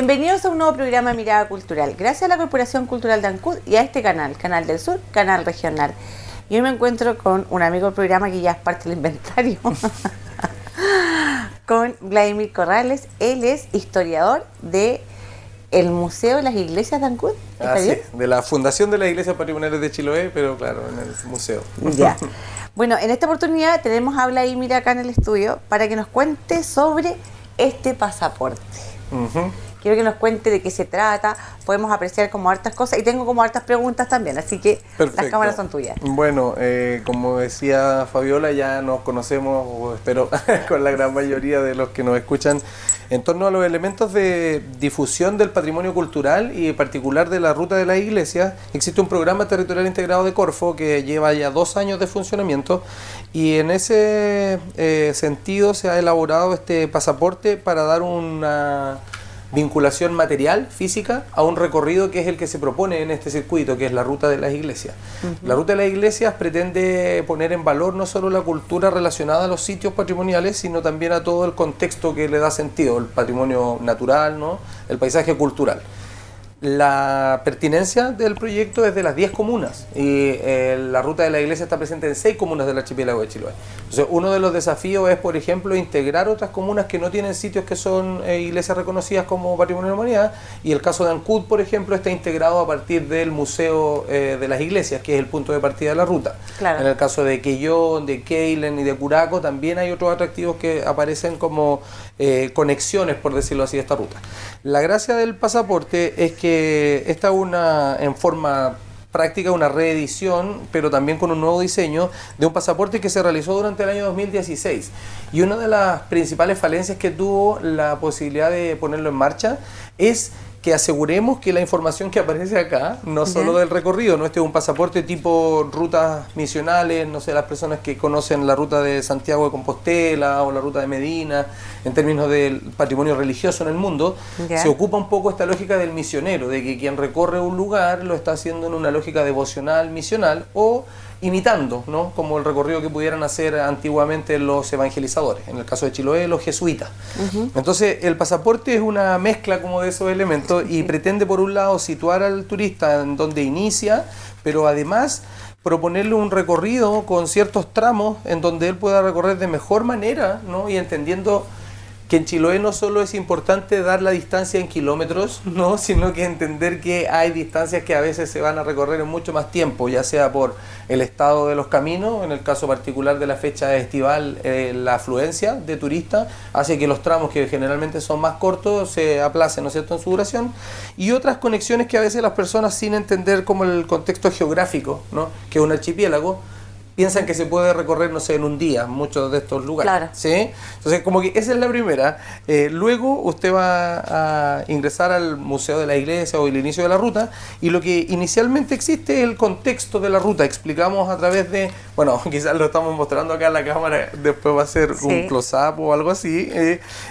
Bienvenidos a un nuevo programa Mirada Cultural, gracias a la Corporación Cultural de Ancud y a este canal, Canal del Sur, Canal Regional. Y hoy me encuentro con un amigo del programa que ya es parte del inventario, con Vladimir Corrales. Él es historiador de el Museo de las Iglesias de Ancud. Ah, sí, de la Fundación de las Iglesias Patrimoniales de Chiloé, pero claro, en el museo. Ya. Bueno, en esta oportunidad tenemos a Vladimir acá en el estudio para que nos cuente sobre este pasaporte. Quiero que nos cuente de qué se trata, podemos apreciar como hartas cosas y tengo como hartas preguntas también, así que Perfecto. Las cámaras son tuyas. Bueno, como decía Fabiola, ya nos conocemos, o espero, con la gran mayoría de los que nos escuchan, en torno a los elementos de difusión del patrimonio cultural y en particular de la Ruta de la Iglesia. Existe un programa territorial integrado de Corfo que lleva ya 2 años de funcionamiento y en ese sentido se ha elaborado este pasaporte para dar una vinculación material, física, a un recorrido que es el que se propone en este circuito, que es la Ruta de las Iglesias. La Ruta de las Iglesias pretende poner en valor no solo la cultura relacionada a los sitios patrimoniales, sino también a todo el contexto que le da sentido, el patrimonio natural, ¿no? El paisaje cultural. La pertinencia del proyecto es de las 10 comunas y la Ruta de la Iglesia está presente en 6 comunas del archipiélago de Chiloé. Entonces, uno de los desafíos es, por ejemplo, integrar otras comunas que no tienen sitios que son iglesias reconocidas como Patrimonio de la Humanidad, y el caso de Ancud, por ejemplo, está integrado a partir del Museo de las Iglesias, que es el punto de partida de la ruta. Claro. En el caso de Quellón, de Keilen y de Curaco también hay otros atractivos que aparecen como conexiones, por decirlo así, de esta ruta. La gracia del pasaporte es que esta es en forma práctica una reedición, pero también con un nuevo diseño de un pasaporte que se realizó durante el año 2016. Y una de las principales falencias que tuvo la posibilidad de ponerlo en marcha es que aseguremos que la información que aparece acá, no solo del recorrido, no este es un pasaporte tipo rutas misionales, no sé, las personas que conocen la ruta de Santiago de Compostela o la ruta de Medina, en términos del patrimonio religioso en el mundo, se ocupa un poco esta lógica del misionero, de que quien recorre un lugar lo está haciendo en una lógica devocional, misional, o imitando, ¿no? Como el recorrido que pudieran hacer antiguamente los evangelizadores, en el caso de Chiloé, los jesuitas. Entonces, el pasaporte es una mezcla como de esos elementos y pretende, por un lado, situar al turista en donde inicia, pero además proponerle un recorrido con ciertos tramos en donde él pueda recorrer de mejor manera, ¿no? Y entendiendo que en Chiloé no solo es importante dar la distancia en kilómetros, ¿no? Sino que entender que hay distancias que a veces se van a recorrer en mucho más tiempo, ya sea por el estado de los caminos, en el caso particular de la fecha estival, la afluencia de turistas hace que los tramos que generalmente son más cortos se aplacen, ¿no es cierto?, en su duración, y otras conexiones que a veces las personas, sin entender como el contexto geográfico, ¿no?, que es un archipiélago, piensan que se puede recorrer, no sé, en un día, muchos de estos lugares. Claro. ¿Sí? Entonces, como que esa es la primera. Luego usted va a ingresar al Museo de la Iglesia o el inicio de la ruta, y lo que inicialmente existe es el contexto de la ruta. Explicamos a través de, bueno, quizás lo estamos mostrando acá en la cámara, después va a ser un close-up o algo así.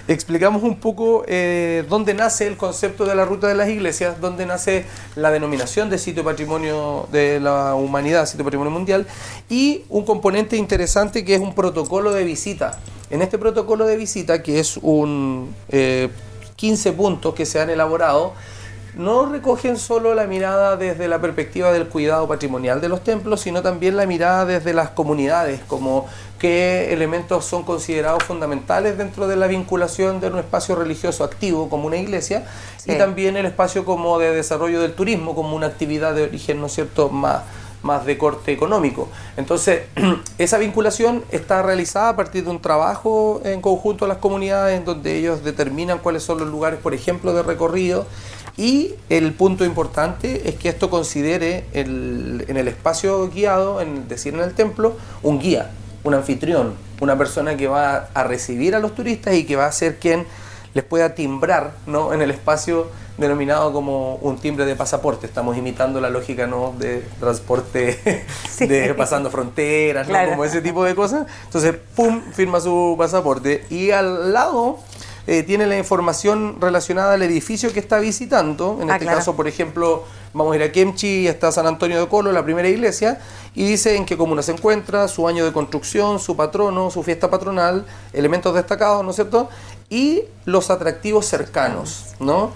Explicamos un poco dónde nace el concepto de la Ruta de las Iglesias, dónde nace la denominación de sitio patrimonio de la humanidad, sitio patrimonio mundial, y un componente interesante que es un protocolo de visita. En este protocolo de visita, que es un 15 puntos que se han elaborado, no recogen solo la mirada desde la perspectiva del cuidado patrimonial de los templos, sino también la mirada desde las comunidades, como qué elementos son considerados fundamentales dentro de la vinculación de un espacio religioso activo como una iglesia, y también el espacio como de desarrollo del turismo, como una actividad de origen, ¿no es cierto?, más de corte económico. Entonces, esa vinculación está realizada a partir de un trabajo en conjunto a las comunidades, en donde ellos determinan cuáles son los lugares, por ejemplo, de recorrido, y el punto importante es que esto considere en el espacio guiado, es decir, en el templo, un guía, un anfitrión, una persona que va a recibir a los turistas y que va a ser quien les pueda timbrar, ¿no?, en el espacio denominado como un timbre de pasaporte. Estamos imitando la lógica, ¿no?, de transporte de pasando fronteras, ¿no?, como ese tipo de cosas. Entonces, pum, firma su pasaporte y al lado tiene la información relacionada al edificio que está visitando. En este caso, por ejemplo, vamos a ir a Kemchi y está San Antonio de Colo, la primera iglesia, y dice en qué comuna se encuentra, su año de construcción, su patrono, su fiesta patronal, elementos destacados, ¿no es cierto?, y los atractivos cercanos, ¿no?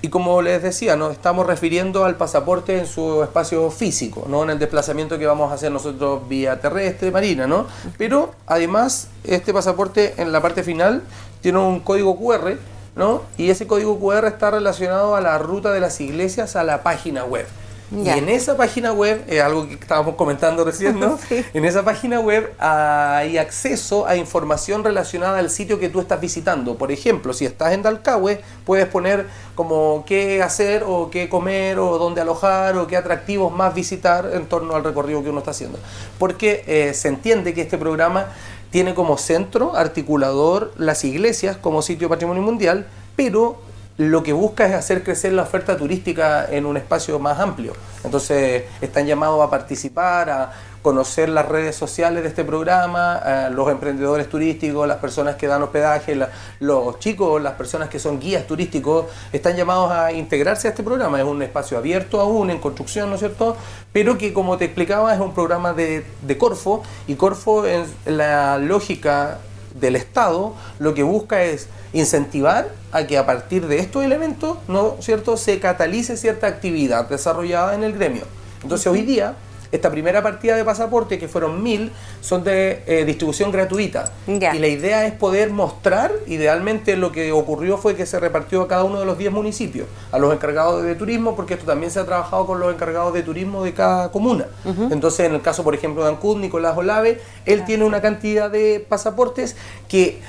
Y como les decía, nos estamos refiriendo al pasaporte en su espacio físico, no en el desplazamiento que vamos a hacer nosotros vía terrestre, marina, ¿no? Pero además, este pasaporte en la parte final tiene un código QR, ¿no? Y ese código QR está relacionado a la ruta de las iglesias a la página web. Ya. Y en esa página web, algo que estábamos comentando recién, ¿no? Sí. En esa página web hay acceso a información relacionada al sitio que tú estás visitando. Por ejemplo, si estás en Dalcahue, puedes poner como qué hacer o qué comer o dónde alojar o qué atractivos más visitar en torno al recorrido que uno está haciendo. Porque se entiende que este programa tiene como centro articulador las iglesias como sitio patrimonio mundial, pero lo que busca es hacer crecer la oferta turística en un espacio más amplio. Entonces están llamados a participar, a conocer las redes sociales de este programa, los emprendedores turísticos, las personas que dan hospedaje, los chicos, las personas que son guías turísticos, están llamados a integrarse a este programa. Es un espacio abierto aún, en construcción, ¿no es cierto? Pero que, como te explicaba, es un programa de Corfo, y Corfo, en la lógica del Estado, lo que busca es incentivar a que a partir de estos elementos, ¿no es cierto?, se catalice cierta actividad desarrollada en el gremio. Entonces hoy día, esta primera partida de pasaporte, que fueron 1000, son de distribución gratuita. Ya. Y la idea es poder mostrar, idealmente lo que ocurrió fue que se repartió a cada uno de los 10 municipios, a los encargados de turismo, porque esto también se ha trabajado con los encargados de turismo de cada comuna. Entonces, en el caso, por ejemplo, de Ancud, Nicolás Olave, él tiene una cantidad de pasaportes que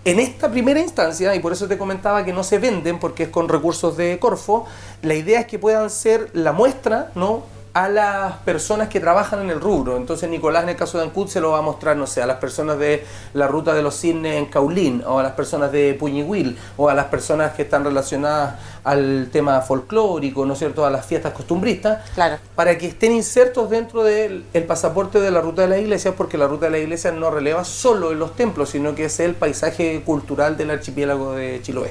en esta primera instancia, y por eso te comentaba que no se venden porque es con recursos de Corfo, la idea es que puedan ser la muestra, ¿no?, a las personas que trabajan en el rubro. Entonces Nicolás, en el caso de Ancud, se lo va a mostrar, no sé, a las personas de la ruta de los cisnes en Caulín, o a las personas de Puñihuil, o a las personas que están relacionadas al tema folclórico, ¿no es cierto?, a las fiestas costumbristas, Claro. para que estén insertos dentro del pasaporte de la ruta de las iglesias, porque la ruta de las iglesias no releva solo en los templos, sino que es el paisaje cultural del archipiélago de Chiloé.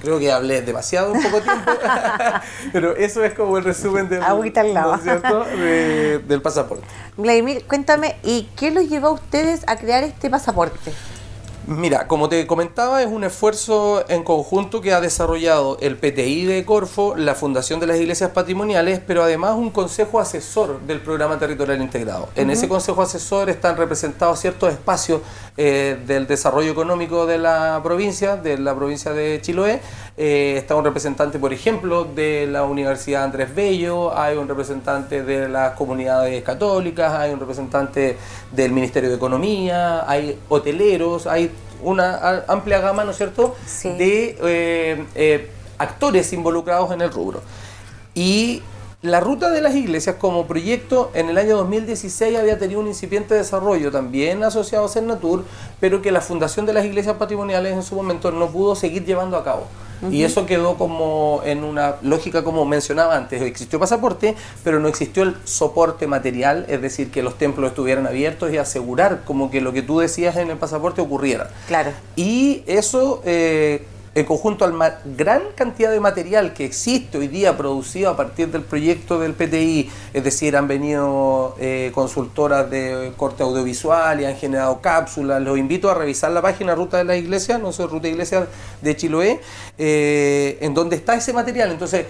Creo que hablé demasiado en poco tiempo, pero eso es como el resumen del, Agüita al lado. ¿no es cierto?, del pasaporte. Vladimir, cuéntame, ¿y qué los llevó a ustedes a crear este pasaporte? Mira, como te comentaba, es un esfuerzo en conjunto que ha desarrollado el PTI de Corfo, la Fundación de las Iglesias Patrimoniales, pero además un consejo asesor del Programa Territorial Integrado. En ese consejo asesor están representados ciertos espacios del desarrollo económico de la provincia de Chiloé. Está un representante, por ejemplo, de la Universidad Andrés Bello, hay un representante de las comunidades católicas, hay un representante del Ministerio de Economía, hay hoteleros, hay una amplia gama, ¿no es cierto?, Sí. de actores involucrados en el rubro. Y la Ruta de las Iglesias como proyecto en el año 2016 había tenido un incipiente desarrollo también asociado a Cernatur, pero que la Fundación de las Iglesias Patrimoniales en su momento no pudo seguir llevando a cabo. Y eso quedó como en una lógica, como mencionaba antes, existió pasaporte, pero no existió el soporte material, es decir, que los templos estuvieran abiertos y asegurar como que lo que tú decías en el pasaporte ocurriera. Claro. Y eso, en conjunto al gran cantidad de material que existe hoy día producido a partir del proyecto del PTI, es decir, han venido consultoras de corte audiovisual y han generado cápsulas. Los invito a revisar la página Ruta de la Iglesia, no sé, Ruta Iglesia de Chiloé, en donde está ese material. Entonces,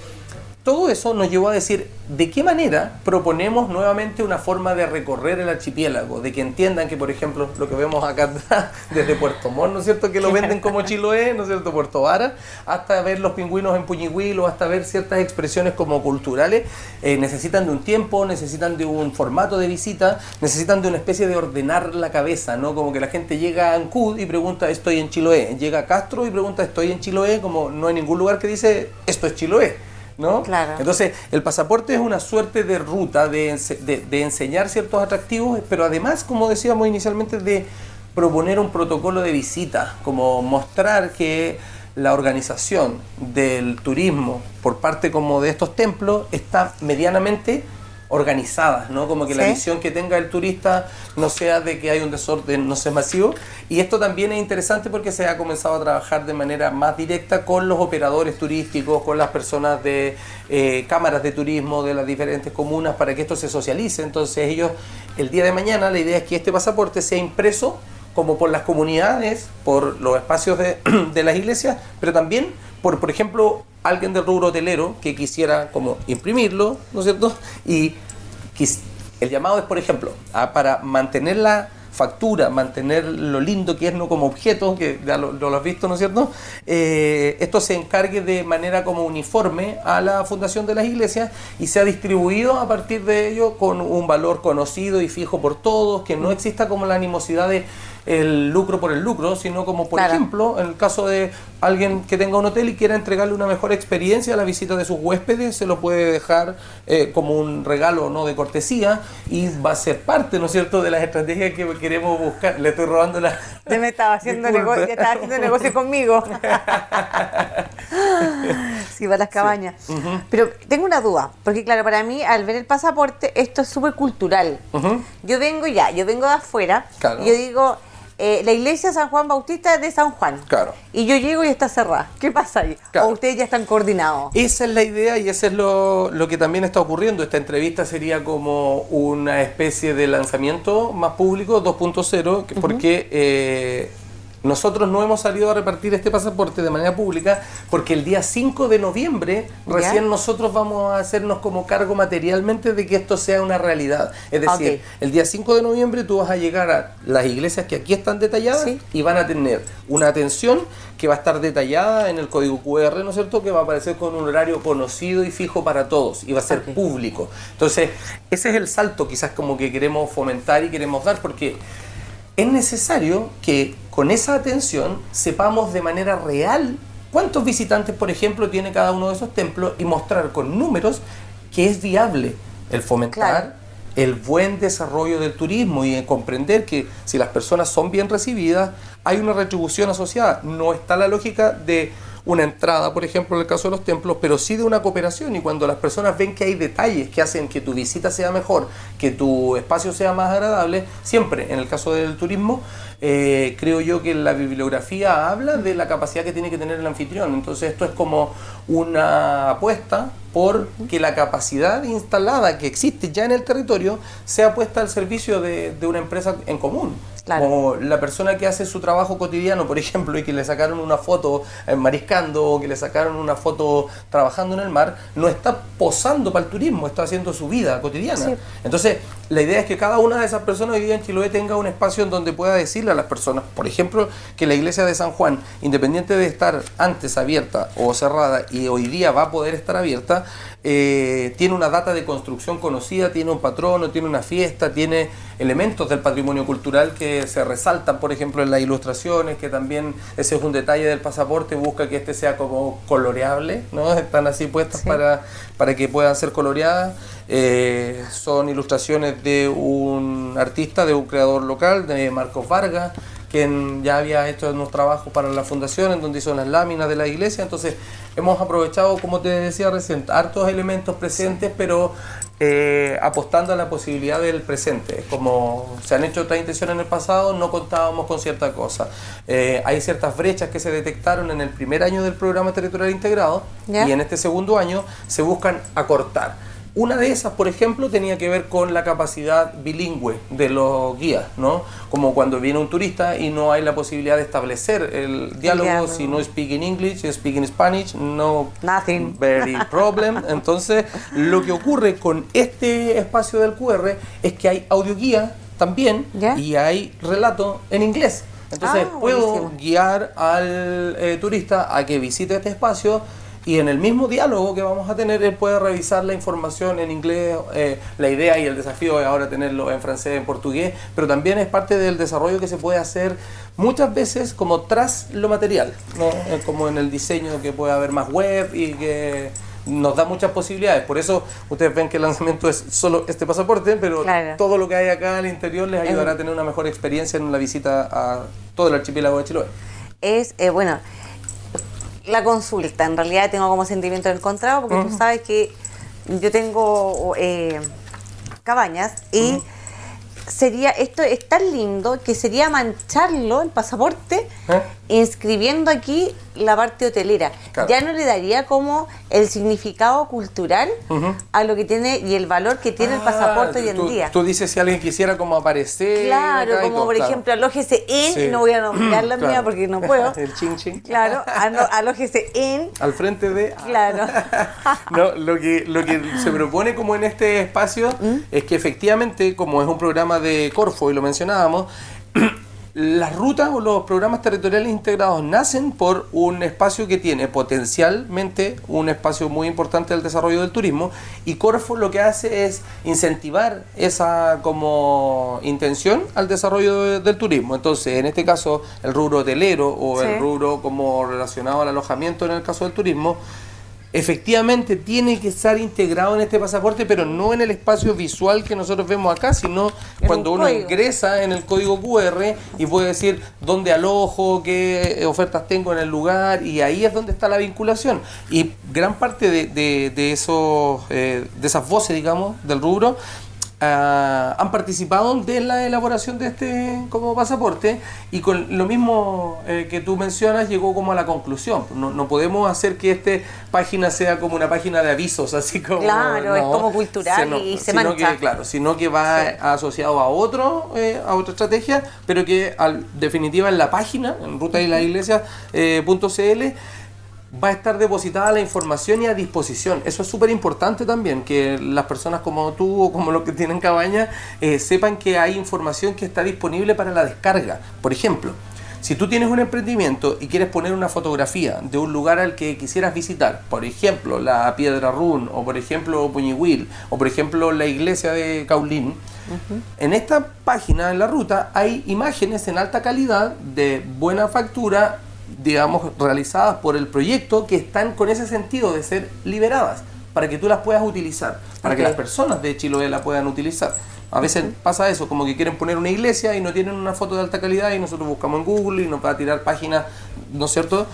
todo eso nos llevó a decir de qué manera proponemos nuevamente una forma de recorrer el archipiélago, de que entiendan que, por ejemplo, lo que vemos acá atrás, desde Puerto Montt, ¿no es cierto?, que lo venden como Chiloé, ¿no es cierto?, Puerto Vara, hasta ver los pingüinos en Puñihuil o hasta ver ciertas expresiones como culturales, necesitan de un tiempo, necesitan de un formato de visita, necesitan de una especie de ordenar la cabeza, ¿no? Como que la gente llega a Ancud y pregunta, estoy en Chiloé, llega a Castro y pregunta, estoy en Chiloé, como no hay ningún lugar que dice, esto es Chiloé, ¿no? Claro. Entonces, el pasaporte es una suerte de ruta, de enseñar ciertos atractivos, pero además, como decíamos inicialmente, de proponer un protocolo de visita, como mostrar que la organización del turismo por parte como de estos templos está medianamente organizadas, ¿no? Como que la visión que tenga el turista no sea de que hay un desorden, no sé, masivo. Y esto también es interesante porque se ha comenzado a trabajar de manera más directa con los operadores turísticos, con las personas de cámaras de turismo de las diferentes comunas para que esto se socialice. Entonces ellos, el día de mañana, la idea es que este pasaporte sea impreso como por las comunidades, por los espacios de las iglesias, pero también por ejemplo, alguien del rubro hotelero que quisiera como imprimirlo, ¿no es cierto? Y el llamado es, por ejemplo, para mantener la factura, mantener lo lindo que es, no como objeto, que ya lo has visto, ¿no es cierto? Esto se encargue de manera como uniforme a la fundación de las iglesias y sea distribuido a partir de ello con un valor conocido y fijo por todos, que no exista como la animosidad de el lucro por el lucro, sino como por ejemplo en el caso de alguien que tenga un hotel y quiera entregarle una mejor experiencia a la visita de sus huéspedes, se lo puede dejar como un regalo, ¿no?, de cortesía, y va a ser parte, ¿no es cierto?, de las estrategias que queremos buscar. Le estoy robando la... Ya me estaba haciendo negocio, ya estaba haciendo negocio conmigo. Sí, para las cabañas. Sí. Pero tengo una duda, porque claro, para mí al ver el pasaporte esto es súper cultural. Yo vengo de afuera, y yo digo, la iglesia San Juan Bautista es de San Juan. Claro. Y yo llego y está cerrada. ¿Qué pasa ahí? Claro. ¿O ustedes ya están coordinados? Esa es la idea y eso es lo que también está ocurriendo. Esta entrevista sería como una especie de lanzamiento más público 2.0, porque nosotros no hemos salido a repartir este pasaporte de manera pública porque el día 5 de noviembre recién nosotros vamos a hacernos como cargo materialmente de que esto sea una realidad. Es decir, el día 5 de noviembre tú vas a llegar a las iglesias que aquí están detalladas y van a tener una atención que va a estar detallada en el código QR, ¿no es cierto?, que va a aparecer con un horario conocido y fijo para todos y va a ser público. Entonces, ese es el salto quizás como que queremos fomentar y queremos dar, porque es necesario que con esa atención sepamos de manera real cuántos visitantes, por ejemplo, tiene cada uno de esos templos y mostrar con números que es viable el fomentar el buen desarrollo del turismo y comprender que si las personas son bien recibidas, hay una retribución asociada. No está la lógica de una entrada, por ejemplo, en el caso de los templos, pero sí de una cooperación, y cuando las personas ven que hay detalles que hacen que tu visita sea mejor, que tu espacio sea más agradable, siempre, en el caso del turismo, creo yo que la bibliografía habla de la capacidad que tiene que tener el anfitrión. Entonces esto es como una apuesta por que la capacidad instalada que existe ya en el territorio sea puesta al servicio de una empresa en común. Como la persona que hace su trabajo cotidiano, por ejemplo, y que le sacaron una foto mariscando, o que le sacaron una foto trabajando en el mar, no está posando para el turismo, está haciendo su vida cotidiana. Entonces, la idea es que cada una de esas personas hoy día en Chiloé tenga un espacio en donde pueda decirle a las personas, por ejemplo, que la iglesia de San Juan, independiente de estar antes abierta o cerrada, y hoy día va a poder estar abierta, tiene una data de construcción conocida, tiene un patrono, tiene una fiesta, tiene elementos del patrimonio cultural que se resaltan, por ejemplo, en las ilustraciones, que también ese es un detalle del pasaporte, busca que este sea como coloreable, ¿no? Están así puestas para que puedan ser coloreadas. Son ilustraciones de un artista, de un creador local, de Marcos Vargas, quien ya había hecho unos trabajos para la fundación, en donde hizo las láminas de la iglesia. Entonces hemos aprovechado, como te decía recién, hartos elementos presentes, pero apostando a la posibilidad del presente. Como se han hecho otras intenciones en el pasado, no contábamos con cierta cosa. Hay ciertas brechas que se detectaron en el primer año del programa territorial integrado, y en este segundo año se buscan acortar. Una de esas, por ejemplo, tenía que ver con la capacidad bilingüe de los guías, ¿no? Como cuando viene un turista y no hay la posibilidad de establecer el diálogo, si no speak in English, speak in Spanish, no nothing, very problem. Entonces, lo que ocurre con este espacio del QR es que hay audioguía también y hay relato en inglés. Entonces, puedo guiar al turista a que visite este espacio, y en el mismo diálogo que vamos a tener, él puede revisar la información en inglés. La idea y el desafío es ahora tenerlo en francés, en portugués, pero también es parte del desarrollo que se puede hacer muchas veces como tras lo material, ¿no? Como en el diseño, que puede haber más web y que nos da muchas posibilidades. Por eso ustedes ven que el lanzamiento es solo este pasaporte, pero todo lo que hay acá al interior les ayudará a tener una mejor experiencia en la visita a todo el archipiélago de Chiloé. Bueno, la consulta, en realidad tengo como sentimiento encontrado, porque tú sabes que yo tengo cabañas y esto es tan lindo que sería mancharlo, el pasaporte, inscribiendo aquí la parte hotelera. Claro. Ya no le daría como el significado cultural a lo que tiene y el valor que tiene el pasaporte hoy en día. Tú dices si alguien quisiera como aparecer. Claro, acá y como todo, por ejemplo, alójese en, Sí. no voy a nombrar la mía porque no puedo. El ching ching. Claro, alójese en. Al frente de. Claro. No, lo que se propone como en este espacio es que efectivamente, como es un programa de Corfo y lo mencionábamos, las rutas o los programas territoriales integrados nacen por un espacio que tiene potencialmente un espacio muy importante del desarrollo del turismo, y Corfo lo que hace es incentivar esa como intención al desarrollo del turismo. Entonces, en este caso, el rubro hotelero o Sí. el rubro como relacionado al alojamiento en el caso del turismo, efectivamente tiene que estar integrado en este pasaporte, pero no en el espacio visual que nosotros vemos acá, sino En cuando un uno código. ingresa en el código QR y puede decir dónde alojo, qué ofertas tengo en el lugar, y ahí es donde está la vinculación. Y gran parte de esas voces, digamos, del rubro, han participado de la elaboración de este como pasaporte, y con lo mismo que tú mencionas llegó como a la conclusión. No podemos hacer que esta página sea como una página de avisos, así como Claro, es como cultural y se sino mancha. que, claro, sino que va asociado a a otra estrategia, pero que al definitiva en la página, en rutaiglesias.cl, va a estar depositada la información y a disposición. Eso es súper importante también, que las personas como tú o como los que tienen cabaña sepan que hay información que está disponible para la descarga. Por ejemplo, si tú tienes un emprendimiento y quieres poner una fotografía de un lugar al que quisieras visitar, por ejemplo la Piedra Run, o por ejemplo Puñihuil, o por ejemplo la iglesia de Caulín, en esta página, en la ruta, hay imágenes en alta calidad de buena factura, digamos, realizadas por el proyecto, que están con ese sentido de ser liberadas para que tú las puedas utilizar, para que las personas de Chiloé la puedan utilizar. A veces pasa eso, como que quieren poner una iglesia y no tienen una foto de alta calidad, y nosotros buscamos en Google y nos va a tirar páginas, ¿no es cierto?,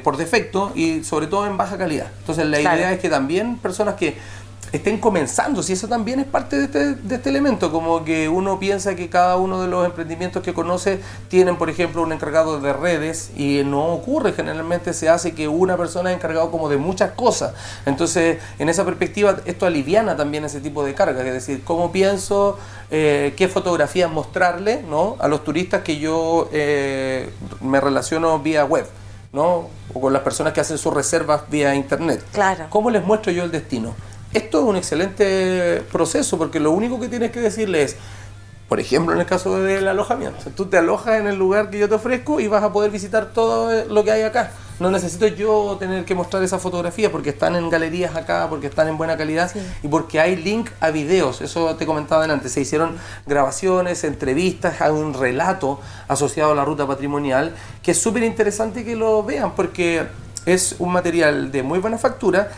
por defecto, y sobre todo en baja calidad. Entonces la idea es que también personas que estén comenzando, si eso también es parte de este elemento, como que uno piensa que cada uno de los emprendimientos que conoce tienen, por ejemplo, un encargado de redes, y no ocurre. Generalmente se hace que una persona es encargado como de muchas cosas. Entonces, en esa perspectiva, esto aliviana también ese tipo de carga, es decir, cómo pienso, qué fotografías mostrarle, ¿no?, a los turistas que yo me relaciono vía web, ¿no?, o con las personas que hacen sus reservas vía internet. Claro. ¿Cómo les muestro yo el destino? Esto es un excelente proceso, porque lo único que tienes que decirle es, por ejemplo, en el caso del alojamiento, tú te alojas en el lugar que yo te ofrezco y vas a poder visitar todo lo que hay acá. No necesito yo tener que mostrar esa fotografía, porque están en galerías acá, porque están en buena calidad, y porque hay link a videos. Eso te comentaba antes, se hicieron grabaciones, entrevistas, hay un relato asociado a la ruta patrimonial, que es súper interesante que lo vean, porque es un material de muy buena factura,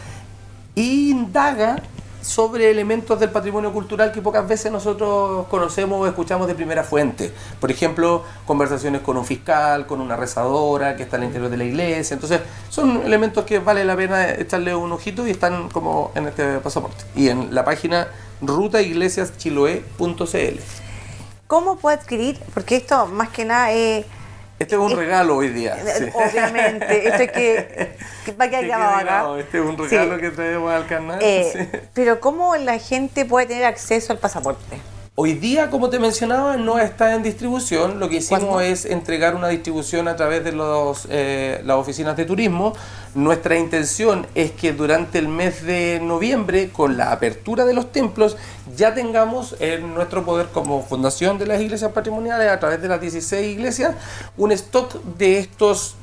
indaga sobre elementos del patrimonio cultural que pocas veces nosotros conocemos o escuchamos de primera fuente. Por ejemplo, conversaciones con un fiscal, con una rezadora que está al interior de la iglesia. Entonces, son elementos que vale la pena echarle un ojito, y están como en este pasaporte y en la página rutaiglesiaschiloé.cl. ¿Cómo puedo adquirir? Porque esto más que nada es... Este es un regalo hoy día. Sí. Obviamente, esto es que va a quedar grabado acá. Este es un regalo que traemos al canal. Sí. Pero ¿cómo la gente puede tener acceso al pasaporte? Hoy día, como te mencionaba, no está en distribución. Lo que hicimos ¿Cuándo? es entregar una distribución a través de las oficinas de turismo. Nuestra intención es que durante el mes de noviembre, con la apertura de los templos, ya tengamos en nuestro poder como fundación de las iglesias patrimoniales, a través de las 16 iglesias, un stock de estos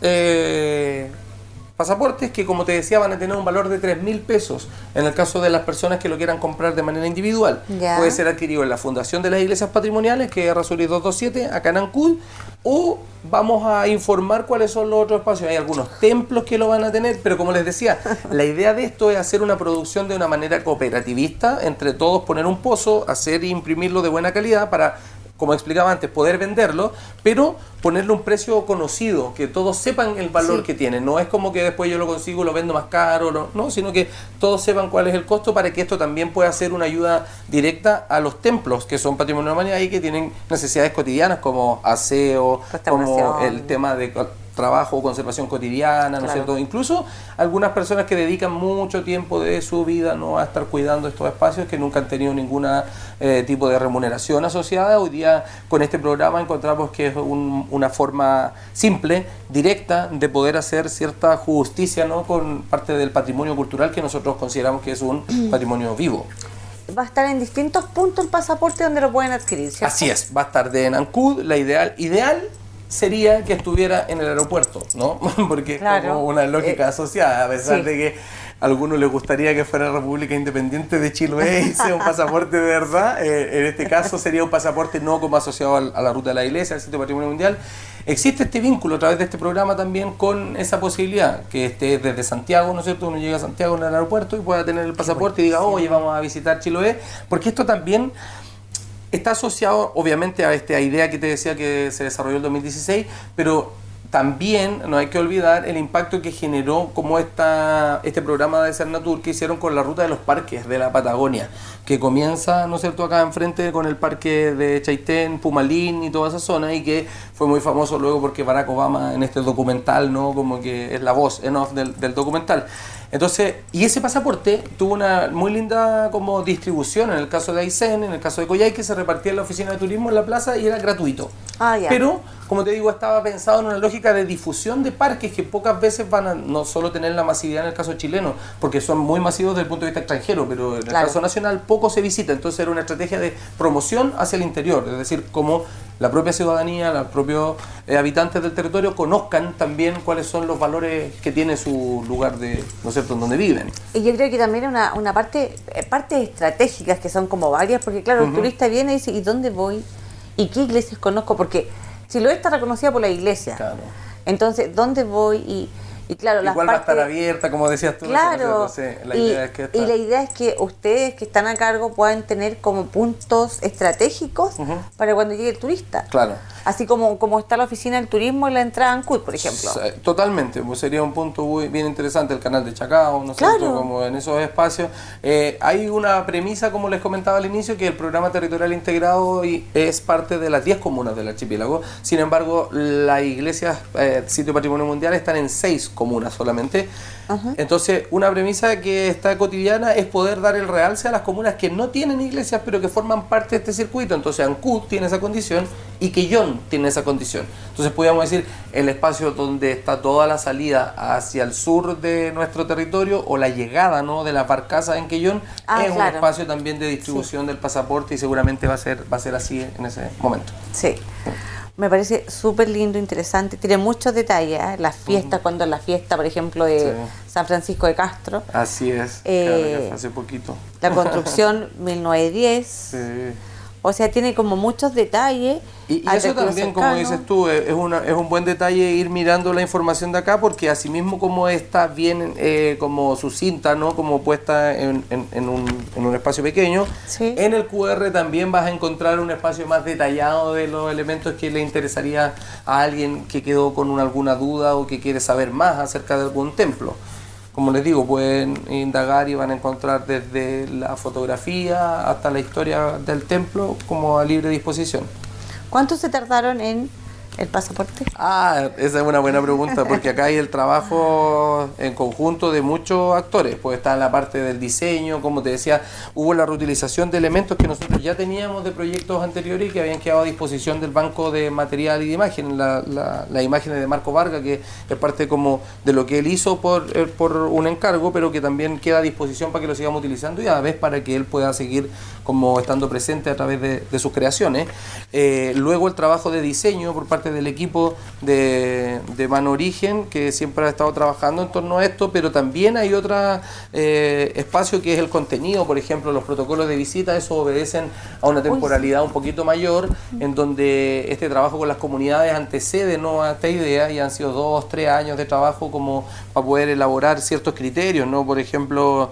pasaportes que, como te decía, van a tener un valor de 3.000 pesos en el caso de las personas que lo quieran comprar de manera individual. Ya. Puede ser adquirido en la Fundación de las Iglesias Patrimoniales, que es Errázuriz 227, acá en Ancud, o vamos a informar cuáles son los otros espacios. Hay algunos templos que lo van a tener, pero como les decía, la idea de esto es hacer una producción de una manera cooperativista, entre todos poner un pozo, hacer e imprimirlo de buena calidad para, como explicaba antes, poder venderlo, pero ponerle un precio conocido, que todos sepan el valor que tiene. No es como que después yo lo consigo y lo vendo más caro, no, sino que todos sepan cuál es el costo, para que esto también pueda ser una ayuda directa a los templos, que son patrimonio de la humanidad y que tienen necesidades cotidianas como aseo, como el tema de trabajo o conservación cotidiana, ¿no es cierto? Incluso algunas personas que dedican mucho tiempo de su vida, ¿no?, a estar cuidando estos espacios, que nunca han tenido ningún tipo de remuneración asociada. Hoy día con este programa encontramos que es una forma simple, directa, de poder hacer cierta justicia, ¿no?, con parte del patrimonio cultural que nosotros consideramos que es un patrimonio vivo. Va a estar en distintos puntos el pasaporte donde lo pueden adquirir, ¿cierto? Así es, va a estar de Nancud. La ideal sería que estuviera en el aeropuerto, ¿no? Porque es como una lógica asociada, a pesar de que a algunos les gustaría que fuera República Independiente de Chiloé y sea un pasaporte de verdad. En este caso sería un pasaporte no como asociado a la ruta de la iglesia, al sitio patrimonio mundial. Existe este vínculo a través de este programa también con esa posibilidad, que esté desde Santiago, ¿no es cierto? Uno llega a Santiago en el aeropuerto y pueda tener el pasaporte y diga, oye, vamos a visitar Chiloé, porque esto también está asociado obviamente a esta idea que te decía que se desarrolló en 2016, pero también no hay que olvidar el impacto que generó como este programa de Cernatur que hicieron con la ruta de los parques de la Patagonia, que comienza, ¿no es cierto?, acá enfrente con el parque de Chaitén, Pumalín y toda esa zona, y que fue muy famoso luego porque Barack Obama en este documental, ¿no?, como que es la voz en off del documental. Entonces, y ese pasaporte tuvo una muy linda como distribución en el caso de Aysén, en el caso de Coyhaique, se repartía en la oficina de turismo en la plaza y era gratuito. Pero, como te digo, estaba pensado en una lógica de difusión de parques que pocas veces van a no solo tener la masividad en el caso chileno, porque son muy masivos desde el punto de vista extranjero, pero en el caso nacional poco se visita. Entonces era una estrategia de promoción hacia el interior, es decir, como la propia ciudadanía, los propios habitantes del territorio conozcan también cuáles son los valores que tiene su lugar de, ¿no es cierto?, en donde viven. Y yo creo que también una partes estratégicas que son como varias, porque claro, el turista viene y dice, ¿y dónde voy? ¿Y qué iglesias conozco? Porque Chiloé está reconocida por la iglesia. Claro. Entonces, ¿dónde voy? Y claro, igual va a estar abierta, como decías tú. Claro, la idea es que ustedes que están a cargo puedan tener como puntos estratégicos para cuando llegue el turista. Claro. Así como está la oficina del turismo en la entrada a Ancud, por ejemplo. Totalmente, pues sería un punto muy bien interesante el canal de Chacao, ¿no es cierto? Como en esos espacios. Hay una premisa, como les comentaba al inicio, que el programa territorial integrado es parte de las 10 comunas del archipiélago. Sin embargo, las iglesias sitio patrimonio mundial están en 6 comunas solamente. Entonces, una premisa que está cotidiana es poder dar el realce a las comunas que no tienen iglesias, pero que forman parte de este circuito. Entonces, Ancud tiene esa condición y Quellón tiene esa condición. Entonces, podríamos decir, el espacio donde está toda la salida hacia el sur de nuestro territorio o la llegada, ¿no?, de las barcazas en Quellón es un espacio también de distribución del pasaporte, y seguramente va a ser así en ese momento. Sí. Me parece súper lindo, interesante. Tiene muchos detalles, ¿eh? Las fiestas, cuando es la fiesta, por ejemplo, de San Francisco de Castro. Así es, claro, que fue hace poquito. La construcción 1910. Sí. O sea, tiene como muchos detalles. Y eso también, como dices tú, es un buen detalle ir mirando la información de acá, porque asimismo como está bien como sucinta, ¿no?, como puesta en un espacio pequeño, en el QR también vas a encontrar un espacio más detallado de los elementos que le interesaría a alguien que quedó con alguna duda o que quiere saber más acerca de algún templo. Como les digo, pueden indagar y van a encontrar desde la fotografía hasta la historia del templo como a libre disposición. ¿Cuánto se tardaron en el pasaporte? Esa es una buena pregunta, porque acá hay el trabajo en conjunto de muchos actores. Pues está la parte del diseño, como te decía, hubo la reutilización de elementos que nosotros ya teníamos de proyectos anteriores y que habían quedado a disposición del banco de material y de imagen. La imagen de Marco Vargas, que es parte como de lo que él hizo por un encargo, pero que también queda a disposición para que lo sigamos utilizando y a la vez para que él pueda seguir como estando presente a través de sus creaciones. Luego el trabajo de diseño por parte del equipo de Mano Origen, que siempre ha estado trabajando en torno a esto, pero también hay otro espacio que es el contenido. Por ejemplo, los protocolos de visita, eso obedecen a una temporalidad un poquito mayor, en donde este trabajo con las comunidades antecede, ¿no?, a esta idea, y han sido 2-3 años de trabajo como para poder elaborar ciertos criterios, ¿no? Por ejemplo,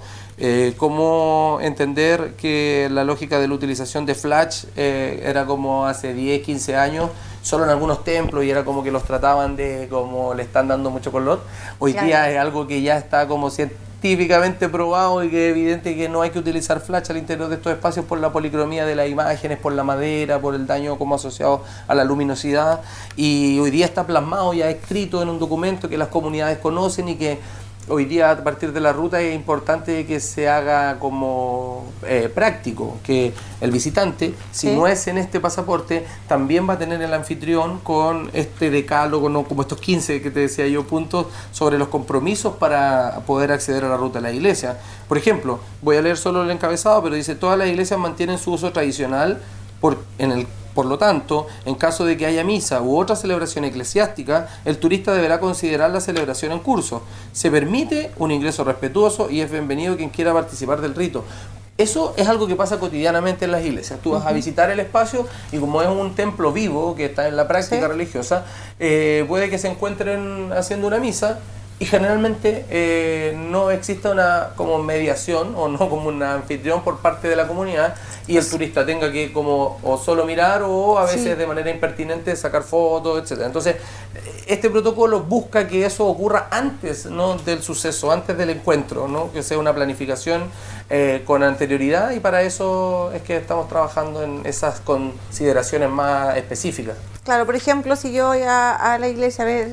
cómo entender que la lógica de la utilización de flash era como hace 10-15 años solo en algunos templos y era como que los trataban de como le están dando mucho color. Hoy día es algo que ya está como científicamente probado y que es evidente que no hay que utilizar flash al interior de estos espacios por la policromía de las imágenes, por la madera, por el daño como asociado a la luminosidad, y hoy día está plasmado, ya escrito en un documento que las comunidades conocen y que hoy día a partir de la ruta es importante que se haga como práctico, que el visitante, si no es en este pasaporte, también va a tener el anfitrión con este decálogo, ¿no? Como estos 15 que te decía yo, puntos sobre los compromisos para poder acceder a la ruta de la iglesia. Por ejemplo, voy a leer solo el encabezado, pero dice: todas las iglesias mantienen su uso tradicional por lo tanto, en caso de que haya misa u otra celebración eclesiástica, el turista deberá considerar la celebración en curso. Se permite un ingreso respetuoso y es bienvenido quien quiera participar del rito. Eso es algo que pasa cotidianamente en las iglesias. Tú vas a visitar el espacio y como es un templo vivo que está en la práctica religiosa, puede que se encuentren haciendo una misa y generalmente no existe una como mediación o no como un anfitrión por parte de la comunidad y el turista tenga que como o solo mirar o a veces de manera impertinente sacar fotos, etcétera. Entonces, este protocolo busca que eso ocurra antes, ¿no?, del suceso, antes del encuentro, ¿no?, que sea una planificación con anterioridad, y para eso es que estamos trabajando en esas consideraciones más específicas. Claro, por ejemplo, si yo voy a la iglesia a ver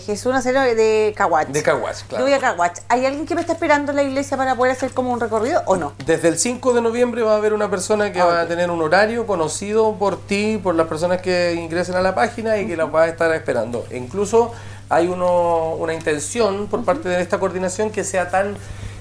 Jesús Nazareno de Caguach. De Caguach, claro. Yo voy a Caguach. ¿Hay alguien que me está esperando en la iglesia para poder hacer como un recorrido o no? Desde el 5 de noviembre va a haber una persona que va a tener un horario conocido por ti, por las personas que ingresen a la página y que la va a estar esperando. E incluso hay una intención por parte de esta coordinación que sea tan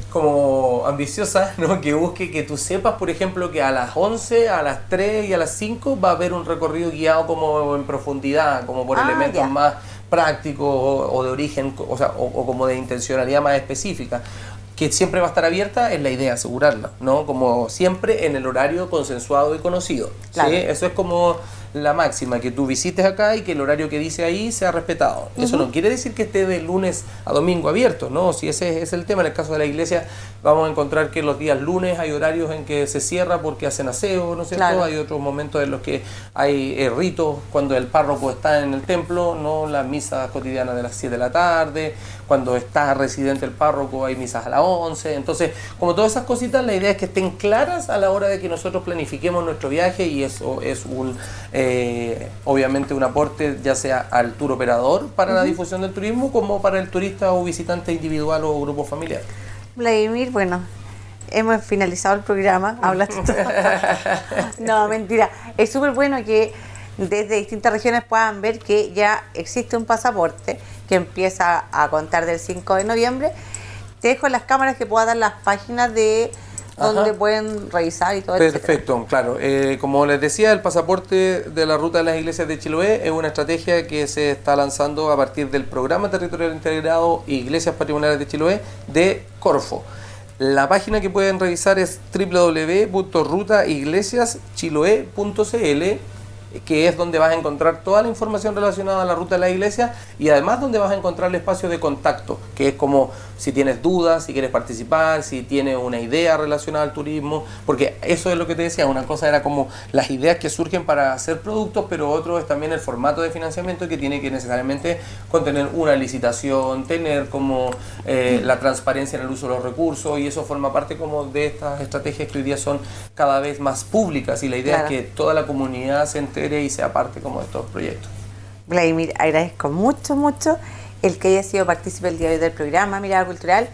como ambiciosa, ¿no?, que busque que tú sepas, por ejemplo, que a las 11, a las 3 y a las 5 va a haber un recorrido guiado como en profundidad, como por elementos más prácticos o de origen, o como de intencionalidad más específica, que siempre va a estar abierta, es la idea, asegurarla, ¿no? Como siempre en el horario consensuado y conocido. Claro. ¿Sí? Eso es como la máxima, que tú visites acá y que el horario que dice ahí sea respetado. Eso no quiere decir que esté de lunes a domingo abierto, ¿no? Si ese es el tema, en el caso de la iglesia vamos a encontrar que los días lunes hay horarios en que se cierra porque hacen aseo, ¿no es cierto? Claro. Hay otros momentos en los que hay ritos, cuando el párroco está en el templo, no las misas cotidianas de las 7 de la tarde, cuando está residente el párroco hay misas a las 11, entonces como todas esas cositas, la idea es que estén claras a la hora de que nosotros planifiquemos nuestro viaje, y eso es obviamente un aporte ya sea al tour operador para la difusión del turismo como para el turista o visitante individual o grupo familiar. Vladimir, bueno, hemos finalizado el programa, hablaste no, mentira, es súper bueno que desde distintas regiones puedan ver que ya existe un pasaporte que empieza a contar del 5 de noviembre. Te dejo las cámaras que puedan dar las páginas de donde pueden revisar y todo. Perfecto, etcétera. Claro. Como les decía, el pasaporte de la ruta de las iglesias de Chiloé es una estrategia que se está lanzando a partir del Programa Territorial Integrado Iglesias Patrimoniales de Chiloé de Corfo. La página que pueden revisar es www.rutaiglesiaschiloé.cl, que es donde vas a encontrar toda la información relacionada a la ruta de la iglesia, y además donde vas a encontrar el espacio de contacto, que es como si tienes dudas, si quieres participar, si tienes una idea relacionada al turismo, porque eso es lo que te decía, una cosa era como las ideas que surgen para hacer productos, pero otro es también el formato de financiamiento, que tiene que necesariamente contener una licitación, tener como la transparencia en el uso de los recursos, y eso forma parte como de estas estrategias que hoy día son cada vez más públicas, y la idea es que toda la comunidad se entere y sea parte como de estos proyectos. Vladimir, agradezco mucho el que haya sido partícipe el día de hoy del programa Mirada Cultural,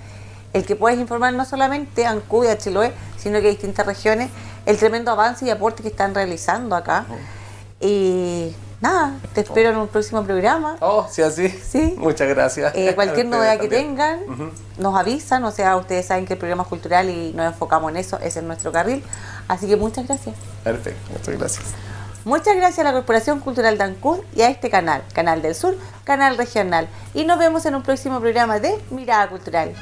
el que puedas informar no solamente a Ancud y a Chiloé, sino que a distintas regiones, el tremendo avance y aporte que están realizando acá. Y nada, te espero en un próximo programa. Sí, así. Sí. Muchas gracias. Cualquier novedad que tengan, nos avisan, o sea, ustedes saben que el programa es cultural y nos enfocamos en eso, ese es nuestro carril. Así que muchas gracias. Perfecto, muchas gracias. Muchas gracias a la Corporación Cultural de Ancud y a este canal, Canal del Sur, canal regional. Y nos vemos en un próximo programa de Mirada Cultural.